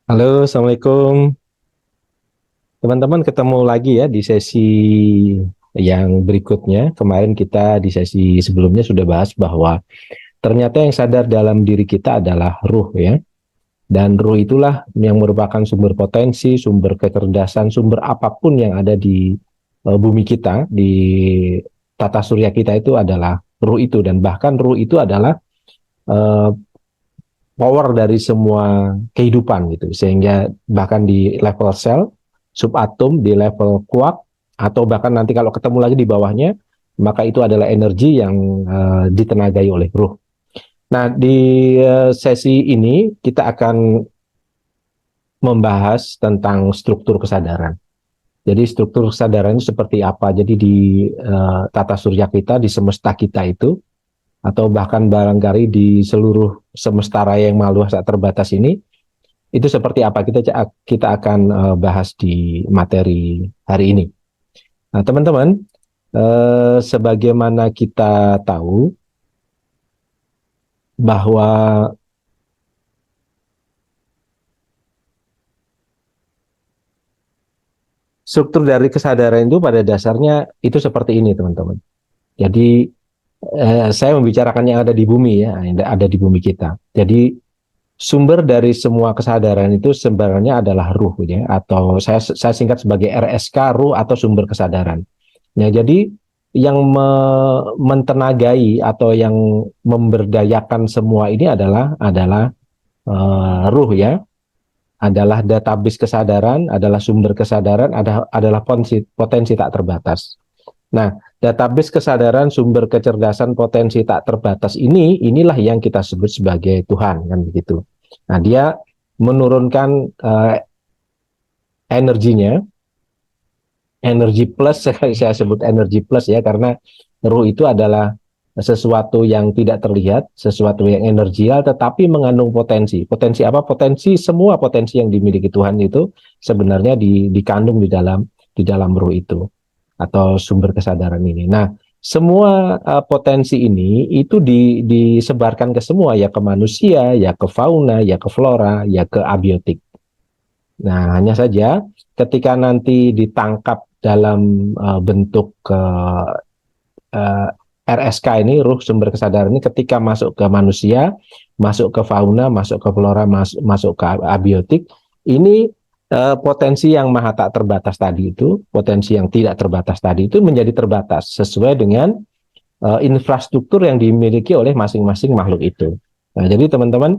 Halo, Assalamualaikum. Teman-teman ketemu lagi ya di sesi yang berikutnya. Kemarin kita di sesi sebelumnya sudah bahas bahwa ternyata yang sadar dalam diri kita adalah ruh ya. Dan ruh itulah yang merupakan sumber potensi, sumber kecerdasan, sumber apapun yang ada di bumi kita, di tata surya kita itu adalah ruh itu. Dan bahkan ruh itu adalah uh, power dari semua kehidupan gitu. Sehingga bahkan di level sel, subatom, di level kuak, atau bahkan nanti kalau ketemu lagi di bawahnya, maka itu adalah energi yang ditenagai oleh ruh. Nah, di sesi ini kita akan membahas tentang struktur kesadaran. Jadi struktur kesadaran itu seperti apa? Jadi di tata surya kita, di semesta kita itu, atau bahkan barangkali di seluruh semesta raya yang maha luas tak terbatas ini, itu seperti apa kita akan bahas di materi hari ini. Nah, teman-teman, sebagaimana kita tahu bahwa struktur dari kesadaran itu pada dasarnya itu seperti ini, teman-teman. Jadi saya membicarakan yang ada di bumi ya, yang ada di bumi kita. Jadi sumber dari semua kesadaran itu sebenarnya adalah ruh ya, atau saya singkat sebagai RSK, ruh atau sumber kesadaran. Ya, jadi yang mentenagai atau yang memberdayakan semua ini adalah ruh ya, adalah database kesadaran, adalah sumber kesadaran, adalah potensi tak terbatas. Nah, database kesadaran, sumber kecerdasan, potensi tak terbatas inilah yang kita sebut sebagai Tuhan kan begitu. Nah, dia menurunkan energinya, energi plus, saya sebut energi plus ya, karena ruh itu adalah sesuatu yang tidak terlihat, sesuatu yang energial, tetapi mengandung potensi. Potensi apa? Potensi, semua potensi yang dimiliki Tuhan itu sebenarnya dikandung di dalam ruh itu atau sumber kesadaran ini. Nah, semua potensi ini itu disebarkan ke semua, ya ke manusia, ya ke fauna, ya ke flora, ya ke abiotik. Nah, hanya saja ketika nanti ditangkap dalam bentuk uh, RSK ini, ruh sumber kesadaran ini, ketika masuk ke manusia, masuk ke fauna, masuk ke flora, masuk ke abiotik, ini potensi yang maha tak terbatas tadi itu, potensi yang tidak terbatas tadi itu menjadi terbatas sesuai dengan infrastruktur yang dimiliki oleh masing-masing makhluk itu. Nah, jadi teman-teman,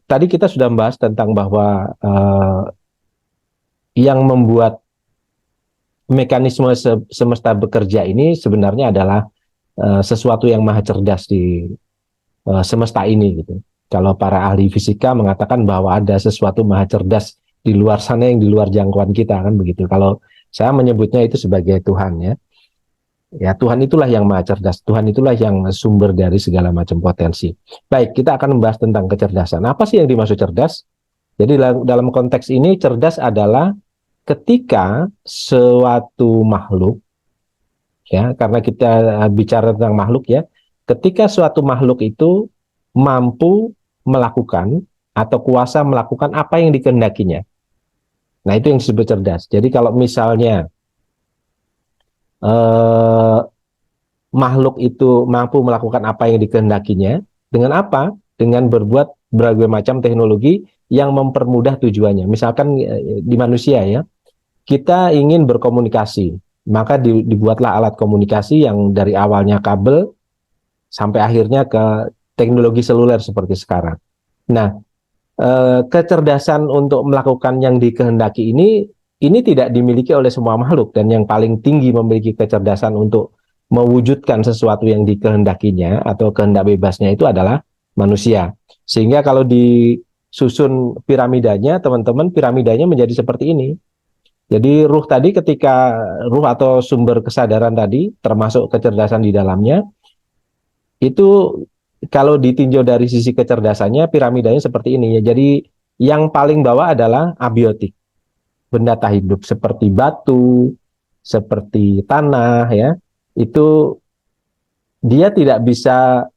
tadi kita sudah membahas tentang bahwa yang membuat mekanisme semesta bekerja ini sebenarnya adalah sesuatu yang maha cerdas di semesta ini gitu. Kalau para ahli fisika mengatakan bahwa ada sesuatu maha cerdas di luar sana yang di luar jangkauan kita kan begitu. Kalau saya menyebutnya itu sebagai Tuhan ya. Ya, Tuhan itulah yang maha cerdas. Tuhan itulah yang sumber dari segala macam potensi. Baik, kita akan membahas tentang kecerdasan. Apa sih yang dimaksud cerdas? Jadi dalam konteks ini cerdas adalah ketika suatu makhluk, ya, karena kita bicara tentang makhluk ya, ketika suatu makhluk itu mampu melakukan atau kuasa melakukan apa yang dikehendakinya. Nah, itu yang disebut cerdas. Jadi kalau misalnya eh, makhluk itu mampu melakukan apa yang dikehendakinya, dengan apa? Dengan berbuat berbagai macam teknologi yang mempermudah tujuannya. Misalkan di manusia ya, kita ingin berkomunikasi, maka dibuatlah alat komunikasi yang dari awalnya kabel sampai akhirnya ke teknologi seluler seperti sekarang. Nah, kecerdasan untuk melakukan yang dikehendaki ini tidak dimiliki oleh semua makhluk, dan yang paling tinggi memiliki kecerdasan untuk mewujudkan sesuatu yang dikehendakinya atau kehendak bebasnya itu adalah manusia. Sehingga kalau disusun piramidanya, teman-teman, piramidanya menjadi seperti ini. Jadi ruh tadi, ketika ruh atau sumber kesadaran tadi termasuk kecerdasan di dalamnya, itu kalau ditinjau dari sisi kecerdasannya, piramidanya seperti ini ya. Jadi yang paling bawah adalah abiotik, benda tak hidup seperti batu, seperti tanah ya. Itu dia tidak bisa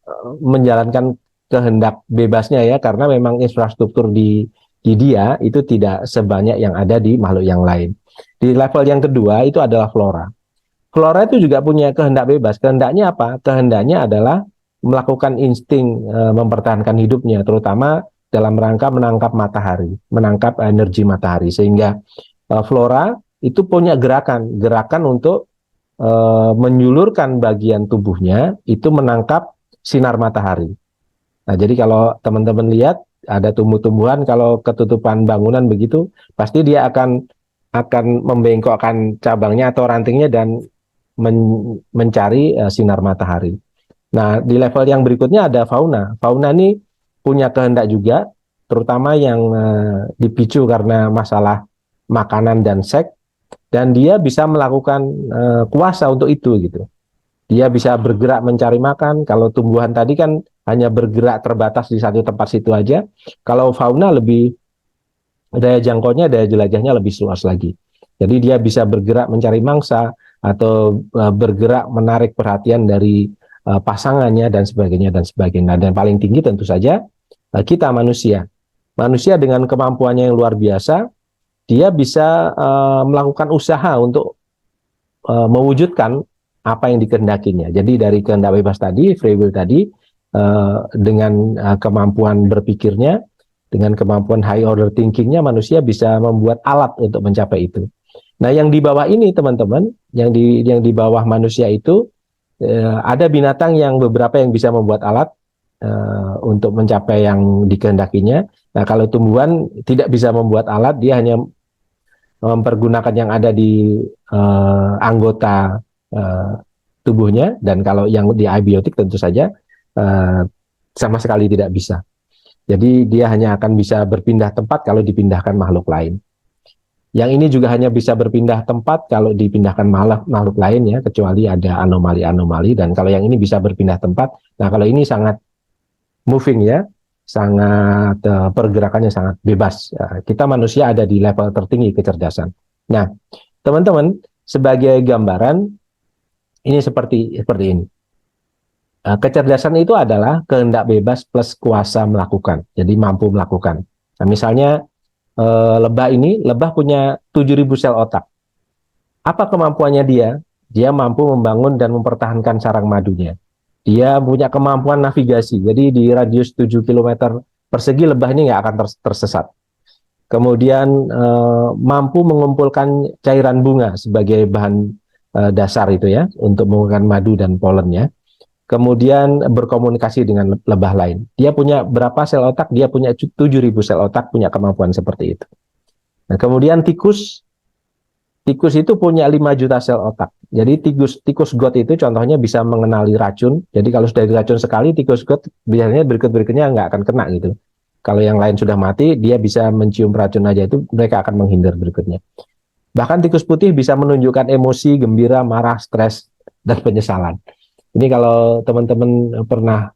menjalankan kehendak bebasnya ya, karena memang infrastruktur di di dia itu tidak sebanyak yang ada di makhluk yang lain. Di level yang kedua itu adalah flora. Flora itu juga punya kehendak bebas. Kehendaknya apa? Kehendaknya adalah melakukan insting mempertahankan hidupnya, terutama dalam rangka menangkap matahari, menangkap energi matahari. Sehingga flora itu punya gerakan untuk menyulurkan bagian tubuhnya itu menangkap sinar matahari. Nah, jadi kalau teman-teman lihat ada tumbuh-tumbuhan kalau ketutupan bangunan begitu, pasti dia akan membengkokkan cabangnya atau rantingnya dan mencari sinar matahari. Nah, di level yang berikutnya ada fauna. Fauna ini punya kehendak juga, terutama yang dipicu karena masalah makanan dan seks, dan dia bisa melakukan kuasa untuk itu gitu. Dia bisa bergerak mencari makan. Kalau tumbuhan tadi kan hanya bergerak terbatas di satu tempat situ aja. Kalau fauna lebih daya jangkaunya, daya jelajahnya lebih luas lagi. Jadi dia bisa bergerak mencari mangsa atau bergerak menarik perhatian dari pasangannya dan sebagainya dan sebagainya. Dan paling tinggi tentu saja kita manusia. Manusia dengan kemampuannya yang luar biasa, dia bisa melakukan usaha untuk mewujudkan apa yang dikehendakinya. Jadi dari kehendak bebas tadi, free will tadi, dengan kemampuan berpikirnya, dengan kemampuan high order thinkingnya, manusia bisa membuat alat untuk mencapai itu. Nah, yang di bawah ini teman-teman, yang di bawah manusia itu ada binatang yang beberapa yang bisa membuat alat untuk mencapai yang dikehendakinya. Nah, kalau tumbuhan tidak bisa membuat alat, dia hanya mempergunakan yang ada di anggota tubuhnya, dan kalau yang di abiotik tentu saja sama sekali tidak bisa. Jadi dia hanya akan bisa berpindah tempat kalau dipindahkan makhluk lain. Yang ini juga hanya bisa berpindah tempat kalau dipindahkan makhluk lain ya, kecuali ada anomali-anomali. Dan kalau yang ini bisa berpindah tempat, nah kalau ini sangat moving ya, sangat pergerakannya sangat bebas. Kita manusia ada di level tertinggi kecerdasan. Nah, teman-teman, sebagai gambaran ini seperti ini. Kecerdasan itu adalah kehendak bebas plus kuasa melakukan. Jadi mampu melakukan. Nah, misalnya lebah punya 7.000 sel otak. Apa kemampuannya dia? Dia mampu membangun dan mempertahankan sarang madunya. Dia punya kemampuan navigasi. Jadi di radius 7 km persegi lebah ini nggak akan tersesat. Kemudian mampu mengumpulkan cairan bunga sebagai bahan dasar itu ya, untuk menggunakan madu dan polennya. Kemudian berkomunikasi dengan lebah lain. Dia punya berapa sel otak? Dia punya 7.000 sel otak, punya kemampuan seperti itu. Nah, kemudian tikus itu punya 5 juta sel otak. Jadi tikus got itu contohnya bisa mengenali racun. Jadi kalau sudah diracun sekali, tikus got biasanya berikutnya nggak akan kena gitu. Kalau yang lain sudah mati, dia bisa mencium racun aja, itu mereka akan menghindar berikutnya. Bahkan tikus putih bisa menunjukkan emosi, gembira, marah, stres, dan penyesalan. Ini kalau teman-teman pernah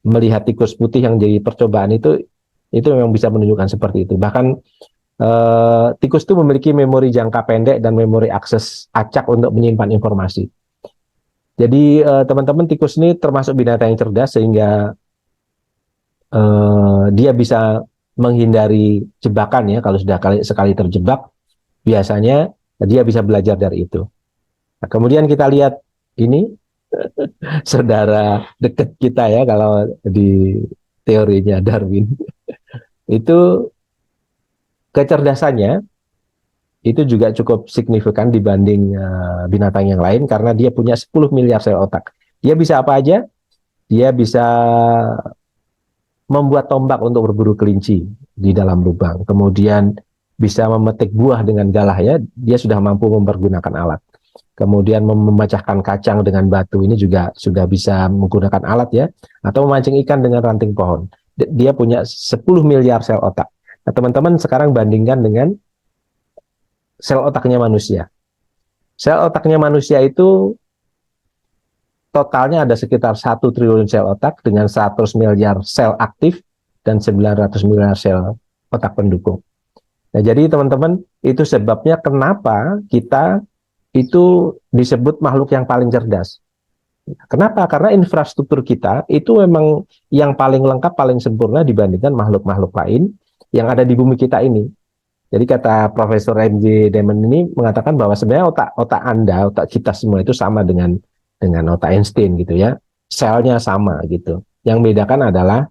melihat tikus putih yang jadi percobaan itu memang bisa menunjukkan seperti itu. Bahkan tikus itu memiliki memori jangka pendek dan memori akses acak untuk menyimpan informasi. Jadi teman-teman, tikus ini termasuk binatang yang cerdas sehingga dia bisa menghindari jebakan ya. Kalau sudah sekali terjebak, biasanya dia bisa belajar dari itu. Nah, kemudian kita lihat ini saudara dekat kita ya, kalau di teorinya Darwin itu kecerdasannya itu juga cukup signifikan dibanding binatang yang lain karena dia punya 10 miliar sel otak. Dia bisa apa aja? Dia bisa membuat tombak untuk berburu kelinci di dalam lubang. Kemudian bisa memetik buah dengan galah ya, dia sudah mampu mempergunakan alat. Kemudian memecahkan kacang dengan batu, ini juga sudah bisa menggunakan alat ya, atau memancing ikan dengan ranting pohon. Dia punya 10 miliar sel otak. Nah, teman-teman sekarang bandingkan dengan sel otaknya manusia. Sel otaknya manusia itu totalnya ada sekitar 1 triliun sel otak dengan 100 miliar sel aktif dan 900 miliar sel otak pendukung. Nah, jadi teman-teman, itu sebabnya kenapa kita itu disebut makhluk yang paling cerdas. Kenapa? Karena infrastruktur kita itu memang yang paling lengkap, paling sempurna dibandingkan makhluk-makhluk lain yang ada di bumi kita ini. Jadi kata Profesor M.J. Demon ini mengatakan bahwa sebenarnya otak Anda, otak kita semua itu sama dengan otak Einstein gitu ya. Selnya sama gitu. Yang bedakan adalah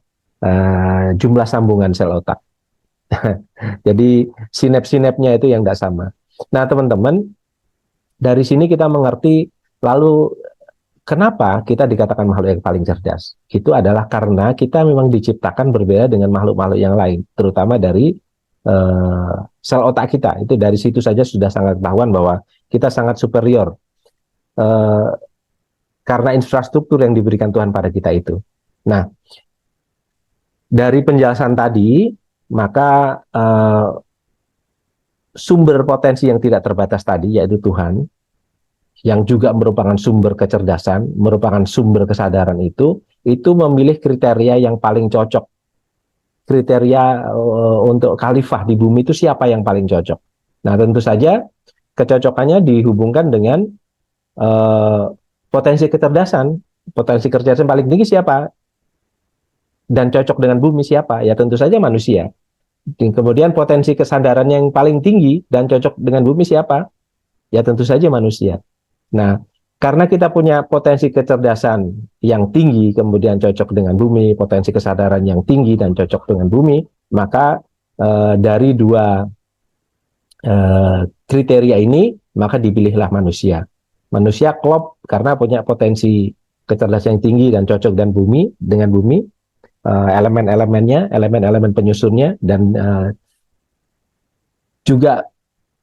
jumlah sambungan sel otak. Jadi sinap-sinapnya itu yang tidak sama. Nah, teman-teman, dari sini kita mengerti lalu kenapa kita dikatakan makhluk yang paling cerdas. Itu adalah karena kita memang diciptakan berbeda dengan makhluk-makhluk yang lain, terutama dari sel otak kita. Itu dari situ saja sudah sangat ketahuan bahwa kita sangat superior karena infrastruktur yang diberikan Tuhan pada kita itu. Nah, dari penjelasan tadi, maka sumber potensi yang tidak terbatas tadi, yaitu Tuhan, yang juga merupakan sumber kecerdasan, merupakan sumber kesadaran itu memilih kriteria yang paling cocok. Kriteria untuk khalifah di bumi itu siapa yang paling cocok. Nah, tentu saja kecocokannya dihubungkan dengan potensi kecerdasan. Potensi kecerdasan paling tinggi siapa? Dan cocok dengan bumi siapa? Ya tentu saja manusia. Kemudian potensi kesadaran yang paling tinggi dan cocok dengan bumi siapa? Ya tentu saja manusia. Nah, karena kita punya potensi kecerdasan yang tinggi, kemudian cocok dengan bumi, potensi kesadaran yang tinggi dan cocok dengan bumi, maka dari dua kriteria ini, maka dipilihlah manusia. Manusia klop karena punya potensi kecerdasan yang tinggi dan cocok dengan bumi, elemen-elemennya, elemen-elemen penyusunnya, dan juga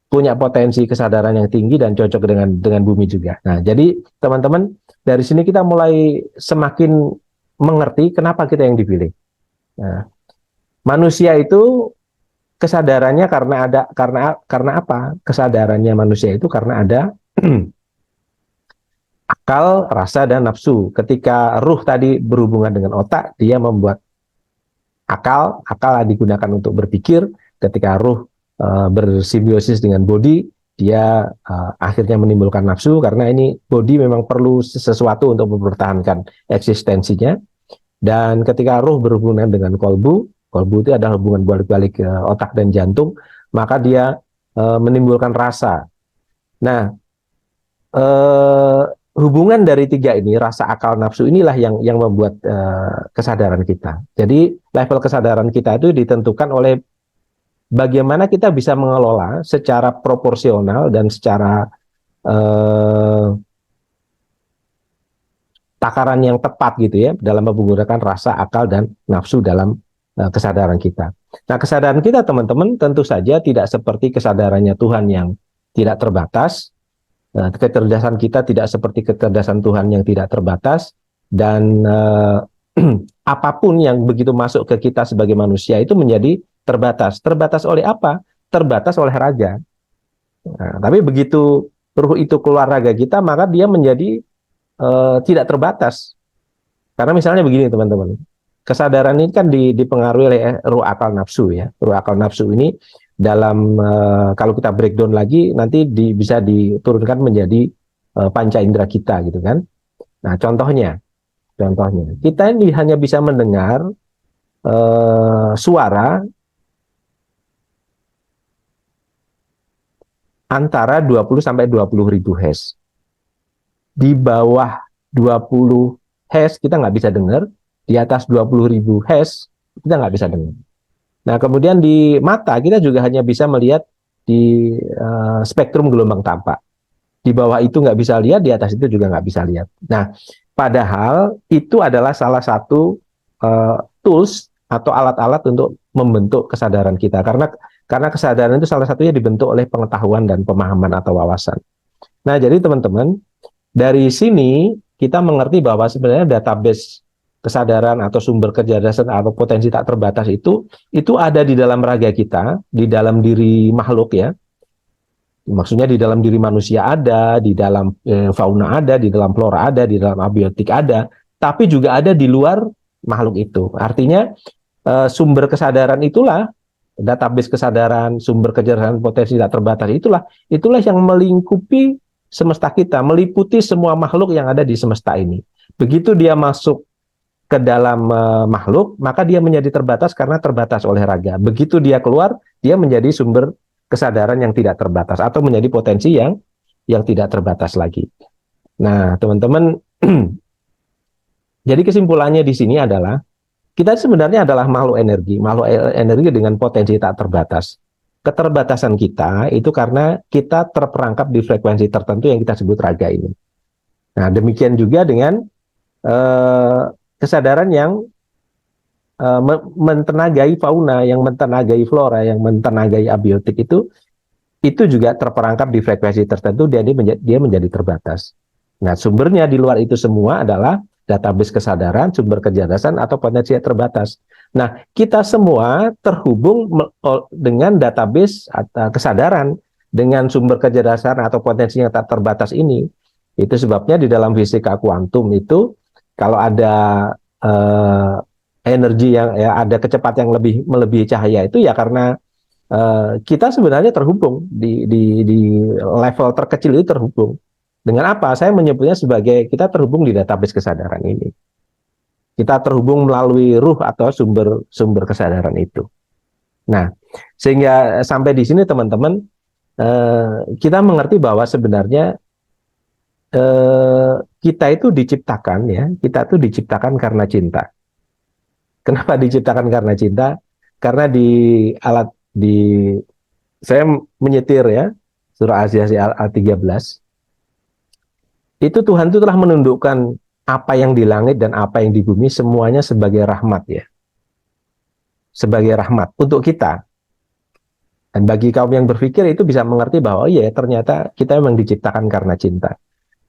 punya potensi kesadaran yang tinggi dan cocok dengan bumi juga. Nah, jadi teman-teman, dari sini kita mulai semakin mengerti kenapa kita yang dipilih. Nah, manusia itu kesadarannya karena apa? Kesadarannya manusia itu karena ada akal, rasa, dan nafsu. Ketika ruh tadi berhubungan dengan otak, dia membuat akal digunakan untuk berpikir. Ketika ruh bersimbiosis dengan body, dia akhirnya menimbulkan nafsu, karena ini body memang perlu sesuatu untuk mempertahankan eksistensinya. Dan ketika ruh berhubungan dengan kolbu itu adalah hubungan balik-balik otak dan jantung, maka dia menimbulkan rasa. Nah, hubungan dari tiga ini, rasa, akal, nafsu, inilah yang membuat kesadaran kita. Jadi level kesadaran kita itu ditentukan oleh bagaimana kita bisa mengelola secara proporsional dan secara takaran yang tepat gitu ya, dalam menggunakan rasa, akal, dan nafsu dalam kesadaran kita. Nah, kesadaran kita teman-teman tentu saja tidak seperti kesadarannya Tuhan yang tidak terbatas. Kecerdasan kita tidak seperti kecerdasan Tuhan yang tidak terbatas, dan apapun yang begitu masuk ke kita sebagai manusia itu menjadi terbatas. Terbatas oleh apa? Terbatas oleh raga. Nah, tapi begitu ruh itu keluar raga kita, maka dia menjadi tidak terbatas. Karena misalnya begini teman-teman, kesadaran ini kan dipengaruhi oleh ruh, akal, nafsu ya. Ruh, akal, nafsu ini dalam kalau kita breakdown lagi nanti bisa diturunkan menjadi panca indera kita gitu kan. Nah, contohnya kita ini hanya bisa mendengar suara antara 20 sampai 20 ribu Hz. Di bawah 20 Hz kita nggak bisa dengar, di atas 20 ribu Hz kita nggak bisa dengar. Nah, kemudian di mata kita juga hanya bisa melihat di spektrum gelombang tampak. Di bawah itu nggak bisa lihat, di atas itu juga nggak bisa lihat. Nah, padahal itu adalah salah satu tools atau alat-alat untuk membentuk kesadaran kita. Karena kesadaran itu salah satunya dibentuk oleh pengetahuan dan pemahaman atau wawasan. Nah, jadi teman-teman, dari sini kita mengerti bahwa sebenarnya database kesadaran atau sumber kecerdasan atau potensi tak terbatas itu ada di dalam raga kita, di dalam diri makhluk ya. Maksudnya di dalam diri manusia ada, di dalam fauna ada, di dalam flora ada, di dalam abiotik ada, tapi juga ada di luar makhluk itu. Artinya sumber kesadaran itulah, database kesadaran, sumber kecerdasan potensi tak terbatas itulah yang melingkupi semesta kita, meliputi semua makhluk yang ada di semesta ini. Begitu dia masuk ke dalam makhluk, maka dia menjadi terbatas karena terbatas oleh raga. Begitu dia keluar, dia menjadi sumber kesadaran yang tidak terbatas atau menjadi potensi yang tidak terbatas lagi. Nah, teman-teman, jadi kesimpulannya di sini adalah kita sebenarnya adalah makhluk energi dengan potensi tak terbatas. Keterbatasan kita itu karena kita terperangkap di frekuensi tertentu yang kita sebut raga ini. Nah, demikian juga dengan kesadaran yang mentenagai fauna, yang mentenagai flora, yang mentenagai abiotik itu juga terperangkap di frekuensi tertentu dan dia menjadi terbatas. Nah, sumbernya di luar itu semua adalah database kesadaran, sumber kecerdasan atau potensi yang terbatas. Nah, kita semua terhubung dengan database atau kesadaran dengan sumber kecerdasan atau potensi yang tak terbatas ini. Itu sebabnya di dalam fisika kuantum itu kalau ada energi yang ada kecepatan yang lebih melebihi cahaya itu ya karena kita sebenarnya terhubung di level terkecil itu terhubung. Dengan apa? Saya menyebutnya sebagai kita terhubung di database kesadaran ini. Kita terhubung melalui ruh atau sumber kesadaran itu. Nah, sehingga sampai di sini teman-teman kita mengerti bahwa sebenarnya kita itu diciptakan kita itu diciptakan karena cinta. Kenapa diciptakan karena cinta? Karena saya menyetir surah Az-Zariyat ayat 13. Itu Tuhan itu telah menundukkan apa yang di langit dan apa yang di bumi semuanya sebagai rahmat sebagai rahmat untuk kita. Dan bagi kaum yang berpikir itu bisa mengerti bahwa ternyata kita memang diciptakan karena cinta.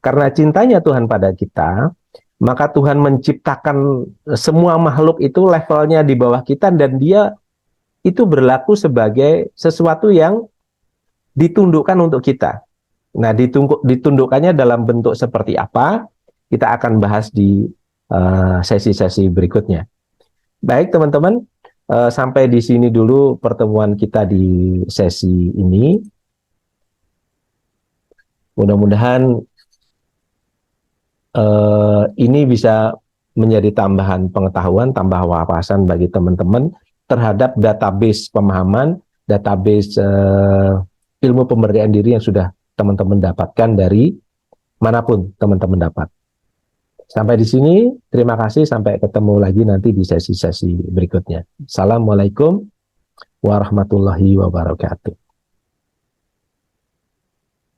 Karena cintanya Tuhan pada kita, maka Tuhan menciptakan semua makhluk itu levelnya di bawah kita dan dia itu berlaku sebagai sesuatu yang ditundukkan untuk kita. Nah, ditundukkannya dalam bentuk seperti apa? Kita akan bahas di sesi-sesi berikutnya. Baik, teman-teman, sampai di sini dulu pertemuan kita di sesi ini. Mudah-mudahan ini bisa menjadi tambahan pengetahuan, tambah wawasan bagi teman-teman terhadap database pemahaman, database ilmu pemberdayaan diri yang sudah teman-teman dapatkan dari manapun teman-teman dapat. Sampai di sini, terima kasih. Sampai ketemu lagi nanti di sesi-sesi berikutnya. Assalamualaikum warahmatullahi wabarakatuh.